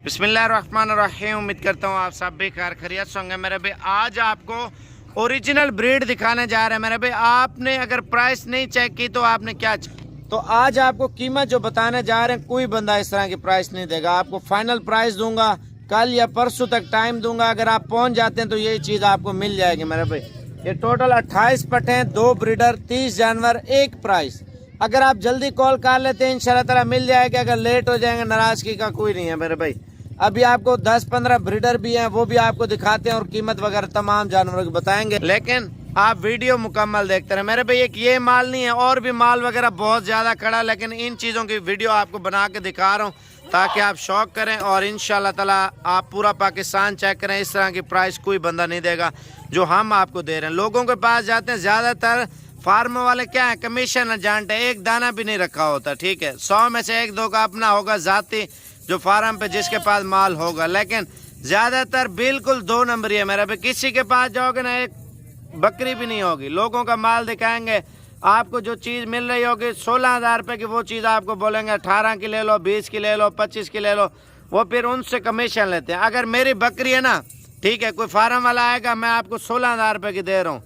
बिस्मिल्लाहिर्रहमानिर्रहीम। उम्मीद करता हूँ आप सब भी खैरियत से होंगे मेरे भाई। आज आपको ओरिजिनल ब्रीड दिखाने जा रहे हैं मेरे भाई। आपने अगर प्राइस नहीं चेक की तो आपने क्या तो आज आपको कीमत जो बताने जा रहे हैं, कोई बंदा इस तरह की प्राइस नहीं देगा। आपको फाइनल प्राइस दूंगा, कल या परसों तक टाइम दूंगा। अगर आप पहुंच जाते हैं तो यही चीज़ आपको मिल जाएगी मेरे भाई। ये टोटल 28 पट्टे हैं, 2 ब्रीडर, 30 जानवर, एक प्राइस। अगर आप जल्दी कॉल कर लेते हैं इंशाल्लाह ताला मिल जाएगा। अगर लेट हो जाएंगे नाराजगी का कोई नहीं है मेरे भाई। अभी आपको 10-15 ब्रीडर भी हैं, वो भी आपको दिखाते हैं और कीमत वगैरह तमाम जानवरों की बताएंगे, लेकिन आप वीडियो मुकम्मल देखते रहे मेरे भाई। एक ये माल नहीं है, और भी माल वगैरह बहुत ज़्यादा खड़ा, लेकिन इन चीज़ों की वीडियो आपको बना के दिखा रहा हूँ ताकि आप शौक करें और इंशाल्लाह ताला आप पूरा पाकिस्तान चेक करें। इस तरह की प्राइस कोई बंदा नहीं देगा जो हम आपको दे रहे हैं। लोगों के पास जाते हैं, ज़्यादातर फार्म वाले क्या है, कमीशन एजेंट है, एक दाना भी नहीं रखा होता। ठीक है, 100 में से 1-2 का अपना होगा जाती, जो फार्म पे जिसके पास माल होगा, लेकिन ज्यादातर बिल्कुल 2 नंबर है मेरा भाई। किसी के पास जाओगे ना, एक बकरी भी नहीं होगी। लोगों का माल दिखाएंगे, आपको जो चीज़ मिल रही होगी 16,000 रुपये की, वो चीज़ आपको बोलेंगे 18 की ले लो, 20 की ले लो, 25 की ले लो। वो फिर उनसे कमीशन लेते हैं। अगर मेरी बकरी है ना, ठीक है, कोई फार्म वाला आएगा, मैं आपको 16,000 रुपये की दे रहा हूँ,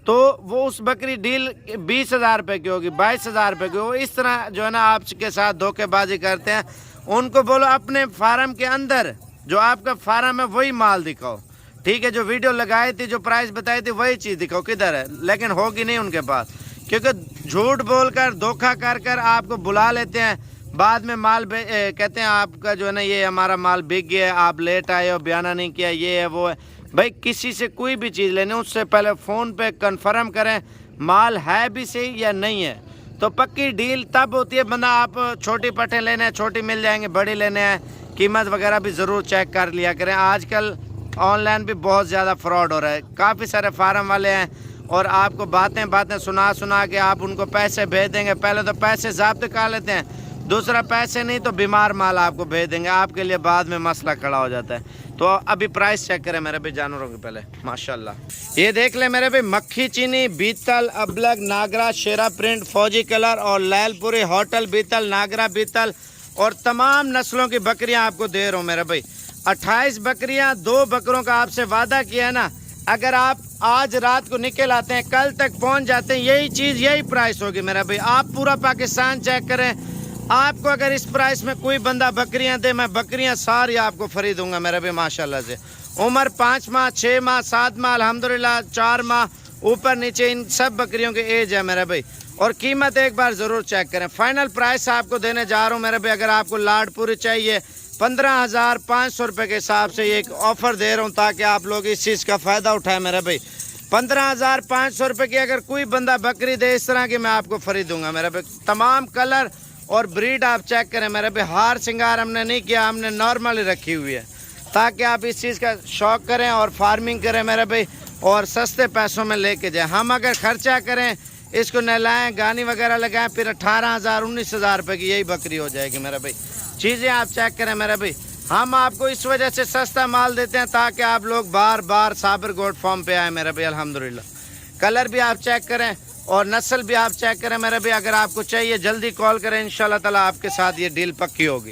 तो वो उस बकरी डील 20,000 रुपये की होगी, 22,000 रुपये की होगी। इस तरह जो है ना आपके साथ धोखेबाजी करते हैं। उनको बोलो अपने फार्म के अंदर जो आपका फार्म है वही माल दिखाओ। ठीक है, जो वीडियो लगाई थी, जो प्राइस बताई थी, वही चीज़ दिखाओ किधर है, लेकिन होगी नहीं उनके पास, क्योंकि झूठ बोलकर धोखा कर कर आपको बुला लेते हैं। बाद में माल कहते हैं आपका जो है ना, ये हमारा माल बिक गया, आप लेट आए हो, बयाना नहीं किया, ये है वो है। भाई किसी से कोई भी चीज़ लेने उससे पहले फ़ोन पे कंफर्म करें माल है भी सही या नहीं है, तो पक्की डील तब होती है। बंदा आप छोटी पट्टे लेने हैं, छोटी मिल जाएंगे, बड़ी लेने हैं, कीमत वगैरह भी ज़रूर चेक कर लिया करें। आजकल ऑनलाइन भी बहुत ज़्यादा फ्रॉड हो रहा है। काफ़ी सारे फार्म वाले हैं और आपको बातें सुना के आप उनको पैसे भेज देंगे। पहले तो पैसे ज़ब्त कर लेते हैं, दूसरा पैसे नहीं तो बीमार माल आपको भेज देंगे, आपके लिए बाद में मसला खड़ा हो जाता है। तो अभी प्राइस चेक करें मेरे भाई जानवरों के पहले। माशाल्लाह ये देख ले मेरे भाई, मक्खी चीनी, बीतल, अबलग, नागरा, शेरा प्रिंट, फौजी कलर और लैलपुरी, होटल बीतल, नागरा बीतल और तमाम नस्लों की बकरियां आपको दे रहा हूँ मेरे भाई। 28 बकरियां, 2 बकरों का आपसे वादा किया है ना। अगर आप आज रात को निकल आते हैं, कल तक पहुँच जाते हैं, यही चीज़ यही प्राइस होगी मेरा भाई। आप पूरा पाकिस्तान चेक करें, आपको अगर इस प्राइस में कोई बंदा बकरियां दे, मैं बकरियां सारी आपको फ्री दूंगा मेरे भाई। माशाल्लाह से उम्र 5 माह, 6 माह, 7 माह, अल्हम्दुलिल्लाह 4 माह, ऊपर नीचे इन सब बकरियों की एज है मेरे भाई। और कीमत एक बार ज़रूर चेक करें। फाइनल प्राइस आपको देने जा रहा हूँ मेरे भाई। अगर आपको लाड पूरी चाहिए, 15,500 रुपये के हिसाब से एक ऑफ़र दे रहा हूँ ताकि आप लोग इस चीज़ का फ़ायदा उठाएं मेरे भाई। 15,500 रुपये की अगर कोई बंदा बकरी दे इस तरह की, मैं आपको फ्री दूंगा मेरे भाई। तमाम कलर और ब्रीड आप चेक करें मेरे भाई। हार श्रृंगार हमने नहीं किया, हमने नॉर्मल रखी हुई है ताकि आप इस चीज़ का शौक करें और फार्मिंग करें मेरे भाई, और सस्ते पैसों में लेके जाएं। हम अगर खर्चा करें, इसको नहलाएं, गानी वगैरह लगाएं, फिर 18,000-19,000 रुपये की यही बकरी हो जाएगी मेरे भाई। चीज़ें आप चेक करें मेरे भाई। हम आपको इस वजह से सस्ता माल देते हैं ताकि आप लोग बार बार साबिर गोट फार्म पे आए मेरे भाई। अल्हम्दुलिल्लाह कलर भी आप चेक करें और नस्ल भी आप चेक करें मेरे भाई। अगर आपको चाहिए जल्दी कॉल करें, इंशाल्लाह ताला आपके साथ ये डील पक्की होगी।